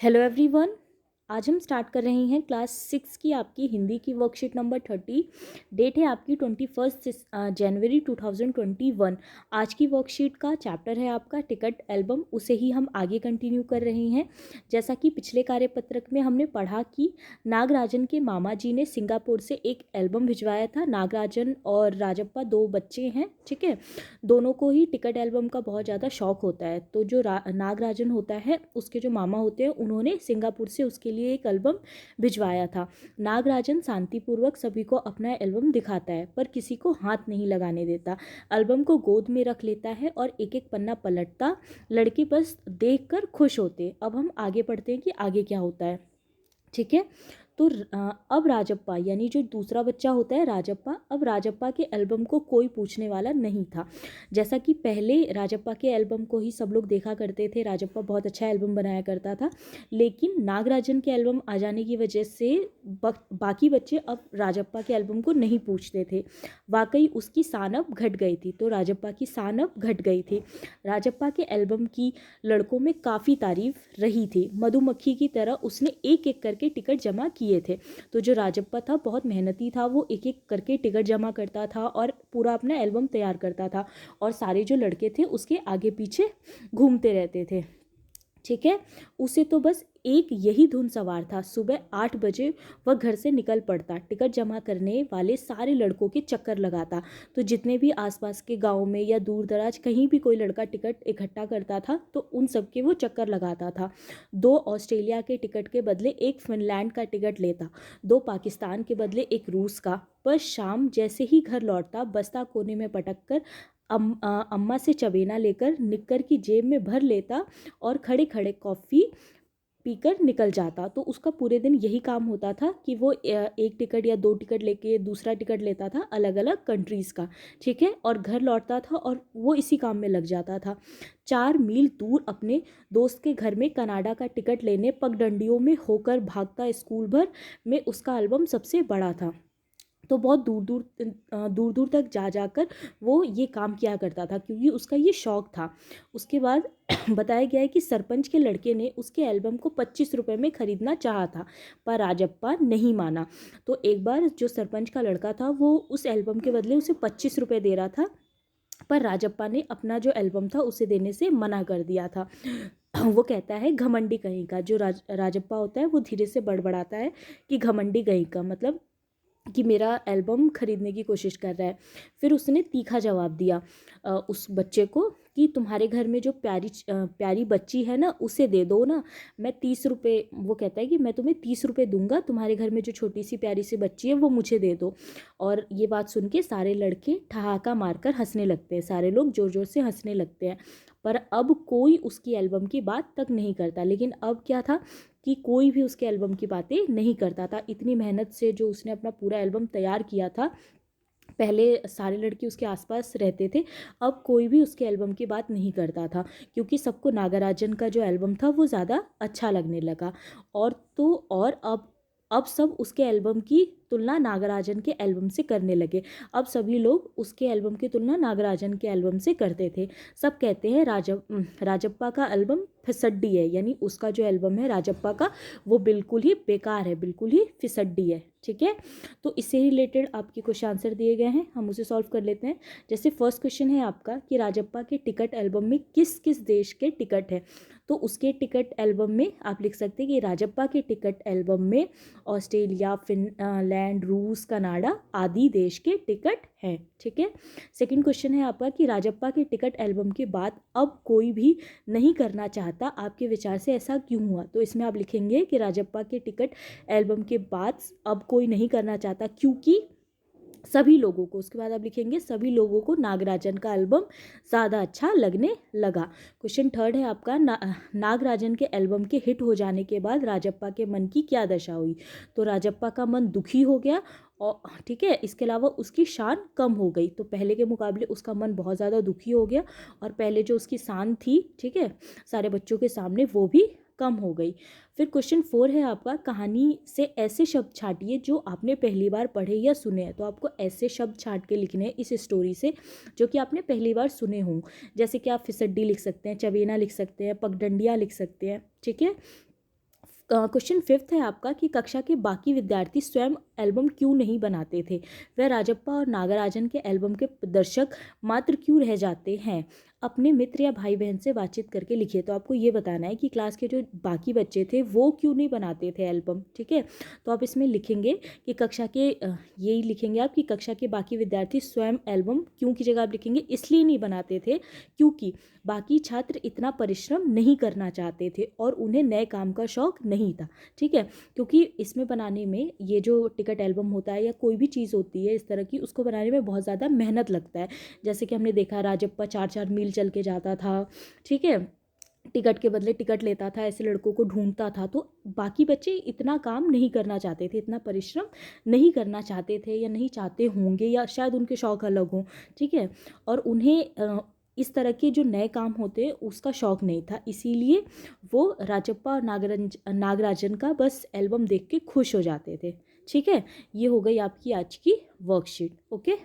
Hello everyone. आज हम start कर रहे हैं क्लास 6 की आपकी हिंदी की वर्कशीट नंबर 30। डेट है आपकी 21 जनवरी 2021। आज की वर्कशीट का चैप्टर है आपका टिकट एल्बम, उसे ही हम आगे कंटिन्यू कर रहे हैं। जैसा कि पिछले कार्यपत्रक में हमने पढ़ा कि नागराजन के मामा जी ने सिंगापुर से एक एल्बम भिजवाया था। नागराजन और राजप्पा दो बच्चे हैं, ठीक है। दोनों को ही टिकट एल्बम का बहुत ज़्यादा शौक होता है। तो जो नागराजन होता है, उसके जो मामा होते हैं, उन्होंने सिंगापुर से उसके लिए एक एल्बम भिजवाया था। नागराजन शांतिपूर्वक सभी को अपना एल्बम दिखाता है, पर किसी को हाथ नहीं लगाने देता। एल्बम को गोद में रख लेता है और एक एक पन्ना पलटता। लड़के बस देखकर खुश होते। अब हम आगे पढ़ते हैं कि आगे क्या होता है, ठीक है। तो अब राजप्पा यानी जो दूसरा बच्चा होता है राजप्पा, अब राजप्पा के एल्बम को कोई पूछने वाला नहीं था। जैसा कि पहले राजप्पा के एल्बम को ही सब लोग देखा करते थे, राजप्पा बहुत अच्छा एल्बम बनाया करता था। लेकिन नागराजन के एल्बम आ जाने की वजह से बाकी बच्चे अब राजप्पा के एल्बम को नहीं पूछते थे। वाकई उसकी सानब घट गई थी, तो राजप्पा की सानब घट गई थी। राजप्पा के एल्बम की लड़कों में काफ़ी तारीफ रही थी। मधुमक्खी की तरह उसने एक एक करके टिकट जमा किए थे। तो जो राजप्पा था बहुत मेहनती था, वो एक एक करके टिकट जमा करता था और पूरा अपना एल्बम तैयार करता था। और सारे जो लड़के थे उसके आगे पीछे घूमते रहते थे, ठीक है। उसे तो बस एक यही धुन सवार था। सुबह 8 बजे वह घर से निकल पड़ता, टिकट जमा करने वाले सारे लड़कों के चक्कर लगाता। तो जितने भी आसपास के गांव में या दूर दराज कहीं भी कोई लड़का टिकट इकट्ठा करता था, तो उन सबके वो चक्कर लगाता था। 2 ऑस्ट्रेलिया के टिकट के बदले एक फिनलैंड का टिकट लेता, 2 पाकिस्तान के बदले एक रूस का। पर शाम जैसे ही घर लौटता, बस्ता कोने में पटक कर अम्मा से चबेना लेकर निक्कर की जेब में भर लेता और खड़े खड़े कॉफ़ी पीकर निकल जाता। तो उसका पूरे दिन यही काम होता था कि वो एक टिकट या 2 टिकट लेके दूसरा टिकट लेता था अलग अलग कंट्रीज़ का, ठीक है। और घर लौटता था और वो इसी काम में लग जाता था। 4 मील दूर अपने दोस्त के घर में कनाडा का टिकट लेने पगडंडियों में होकर भागता। स्कूल भर में उसका एल्बम सबसे बड़ा था। तो बहुत दूर दूर तक जा जाकर वो ये काम किया करता था, क्योंकि उसका ये शौक़ था। उसके बाद बताया गया है कि सरपंच के लड़के ने उसके एल्बम को 25 रुपये में ख़रीदना चाहा था, पर राजप्पा नहीं माना। तो एक बार जो सरपंच का लड़का था, वो उस एल्बम के बदले उसे 25 रुपये दे रहा था, पर राजप्पा ने अपना जो एल्बम था उसे देने से मना कर दिया था। वो कहता है घमंडी कहीं का। जो राजप्पा होता है वो धीरे से बड़बड़ाता है कि घमंडी कहीं का मतलब कि मेरा एल्बम ख़रीदने की कोशिश कर रहा है। फिर उसने तीखा जवाब दिया उस बच्चे को कि तुम्हारे घर में जो प्यारी बच्ची है ना, उसे दे दो ना। मैं 30 रुपये, वो कहता है कि मैं तुम्हें 30 रुपये दूंगा, तुम्हारे घर में जो छोटी सी प्यारी सी बच्ची है वो मुझे दे दो। और ये बात सुन के सारे लड़के ठहाका मारकर हंसने लगते हैं, सारे लोग ज़ोर ज़ोर से हंसने लगते हैं। पर अब कोई उसकी एल्बम की बात तक नहीं करता। लेकिन अब क्या था कि कोई भी उसके एल्बम की बातें नहीं करता था। इतनी मेहनत से जो उसने अपना पूरा एल्बम तैयार किया था, पहले सारे लड़के उसके आसपास रहते थे, अब कोई भी उसके एल्बम की बात नहीं करता था, क्योंकि सबको नागराजन का जो एल्बम था वो ज़्यादा अच्छा लगने लगा। और तो और अब सब उसके एल्बम की तुलना नागराजन के एल्बम से करने लगे। अब सभी लोग उसके एल्बम की तुलना नागराजन के एल्बम से करते थे। सब कहते हैं राजप्पा का एल्बम फिसड्डी है, यानी उसका जो एल्बम है राजप्पा का, वो बिल्कुल ही बेकार है, बिल्कुल ही फिसड्डी है, ठीक है। तो इससे रिलेटेड आपके कुछ आंसर दिए गए हैं, हम उसे सॉल्व कर लेते हैं। जैसे फर्स्ट क्वेश्चन है आपका कि राजप्पा के टिकट एल्बम में किस किस देश के टिकट हैं। तो उसके टिकट एल्बम में आप लिख सकते हैं कि राजप्पा के टिकट एल्बम में ऑस्ट्रेलिया, फिनलैंड, रूस, कनाडा आदि देश के टिकट हैं, ठीक है। सेकंड क्वेश्चन है आपका कि राजप्पा के टिकट एल्बम के बाद अब कोई भी नहीं करना चाहता, आपके विचार से ऐसा क्यों हुआ। तो इसमें आप लिखेंगे कि राजप्पा के टिकट एल्बम के बाद अब कोई नहीं करना चाहता क्योंकि सभी लोगों को, उसके बाद आप लिखेंगे सभी लोगों को नागराजन का एल्बम ज़्यादा अच्छा लगने लगा। क्वेश्चन थर्ड है आपका नागराजन के एल्बम के हिट हो जाने के बाद राजप्पा के मन की क्या दशा हुई। तो राजप्पा का मन दुखी हो गया, और ठीक है, इसके अलावा उसकी शान कम हो गई। तो पहले के मुकाबले उसका मन बहुत ज़्यादा दुखी हो गया, और पहले जो उसकी शान थी, ठीक है, सारे बच्चों के सामने, वो भी कम हो गई। फिर क्वेश्चन 4 है आपका कहानी से ऐसे शब्द छाटिए जो आपने पहली बार पढ़े या सुने हैं। तो आपको ऐसे शब्द छाट के लिखने हैं इस स्टोरी से जो कि आपने पहली बार सुने हों। जैसे कि आप फिसड्डी लिख सकते हैं, चबेना लिख सकते हैं, पगडंडियाँ लिख सकते हैं, ठीक है। क्वेश्चन फिफ्थ है आपका कि कक्षा के बाकी विद्यार्थी स्वयं एल्बम क्यों नहीं बनाते थे, वह राजप्पा और नागराजन के एल्बम के दर्शक मात्र क्यों रह जाते हैं, अपने मित्र या भाई बहन से बातचीत करके लिखिए। तो आपको ये बताना है कि क्लास के जो बाकी बच्चे थे वो क्यों नहीं बनाते थे एल्बम, ठीक है। तो आप इसमें लिखेंगे कि कक्षा के यही लिखेंगे आप कि कक्षा के बाकी विद्यार्थी स्वयं एल्बम, क्यों की जगह आप लिखेंगे इसलिए नहीं बनाते थे क्योंकि बाकी छात्र इतना परिश्रम नहीं करना चाहते थे और उन्हें नए काम का शौक नहीं था, ठीक है। क्योंकि इसमें बनाने में, ये जो टिकट एल्बम होता है या कोई भी चीज़ होती है इस तरह की, उसको बनाने में बहुत ज़्यादा मेहनत लगता है। जैसे कि हमने देखा राजप्पा 4-4 मील चल के जाता था, ठीक है, टिकट के बदले टिकट लेता था, ऐसे लड़कों को ढूंढता था। तो बाकी बच्चे इतना काम नहीं करना चाहते थे, इतना परिश्रम नहीं करना चाहते थे या नहीं चाहते होंगे, या शायद उनके शौक़ अलग हों, ठीक है। और उन्हें इस तरह के जो नए काम होते हैं उसका शौक़ नहीं था, इसीलिए वो राजप्पा और नागराजन का बस एल्बम देख के खुश हो जाते थे, ठीक है। ये हो गई आपकी आज की वर्कशीट, ओके।